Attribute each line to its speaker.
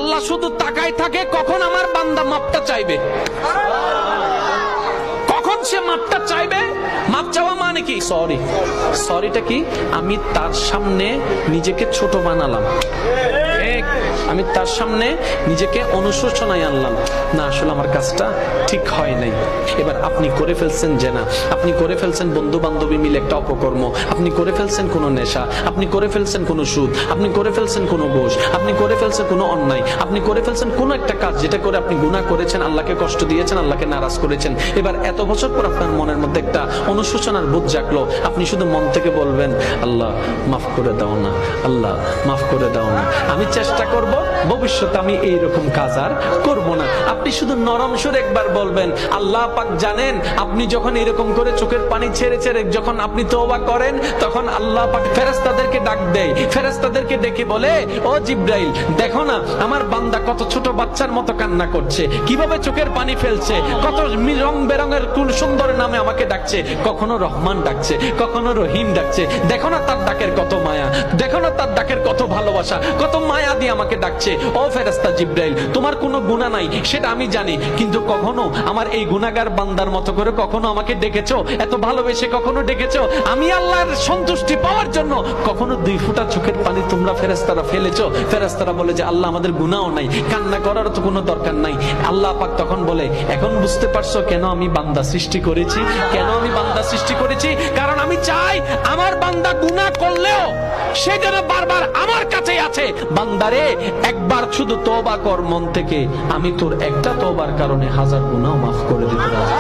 Speaker 1: আল্লাহ শুধু তাকায় থাকে কখন আমার বান্দা মাপটা চাইবে, কখন সে মাপটা চাইবে। মাপ চাওয়া মানে কি? সরি। সরিটা কি? আমি তার সামনে নিজেকে ছোট বানালাম, আমি তার সামনে নিজেকে অনুশোচনায় আনলাম, না আসলে আমার কাজটা ঠিক হয় নাই। এবার আপনি করে ফেলছেন জেনা, আপনি করে ফেলছেন বন্ধু বান্ধবী মিলে একটা অপকর্ম, আপনি করে ফেলছেন কোনো নেশা, আপনি করে ফেলছেন কোনো সুদ, আপনি করে ফেলছেন কোনো ঘুষ, আপনি করে ফেলছেন কোনো অন্যায়, আপনি করে ফেলছেন কোনো একটা কাজ যেটা করে আপনি গুনাহ করেছেন, আল্লাহকে কষ্ট দিয়েছেন, আল্লাহকে নারাজ করেছেন। এবার এত বছর পর আপনার মনের মধ্যে একটা অনুশোচনার বোধ জাগলো, আপনি শুধু মন থেকে বলবেন আল্লাহ মাফ করে দাও না, আল্লাহ মাফ করে দাও না, আমি চেষ্টা করব ভবিষ্যতে আমি এইরকম কাজ আর করব না। আপনি শুধু নরম সুরে একবার বলবেন। আল্লাহ পাক জানেন আপনি যখন এরকম করে চোখের পানি ছেড়ে ছেড়ে যখন আপনি তওবা করেন, তখন আল্লাহ পাক ফেরেশতাদেরকে ডাক দেয়, ফেরেশতাদেরকে ডেকে বলে, ও জিবরাইল দেখো না আমার বান্দা কত ছোট বাচ্চার মতো কান্না করছে, কিভাবে চোখের পানি ফেলছে, কত রং বেরঙের কোন সুন্দর নামে আমাকে ডাকছে, কখনো রহমান ডাকছে, কখনো রহিম ডাকছে, দেখো না তার ডাকের কত মায়া, দেখো না তার ডাকের কত ভালোবাসা, কত মায়া দিয়ে আমাকে ডাকছে। ও ফেরেশতা জিবরাইল তোমার কোনো গুনাহ নাই সেটা আমি জানি, কিন্তু কখনো আমার এই গুনাহগার বান্দার মতো করে কখনো আমাকে ডেকেছো, এত ভালোবেসে কখনো ডেকেছো, আমি আল্লাহর সন্তুষ্টি পাওয়ার জন্য কখনো 2 ফোঁটা চোখের পানি তোমরা ফেরেশতারা ফেলেছো? ফেরেশতারা বলে যে আল্লাহ আমাদের গুনাহও নাই, কান্না করার তো কোনো দরকার নাই। আল্লাহ পাক তখন বলে এখন বুঝতে পারছো কেন আমি বান্দা সৃষ্টি করেছি, কেন আমি বান্দা সৃষ্টি করেছি? কারণ আমি চাই আমার বান্দা গুনাহ করলেও সে যেন বারবার আমার কাছেই আছে। বান্দারে একবার শুধু তওবা কর মন থেকে, আমি তোর একটা তওবার কারণে 1000 গুনাহ মাফ করে দিতে রাজি।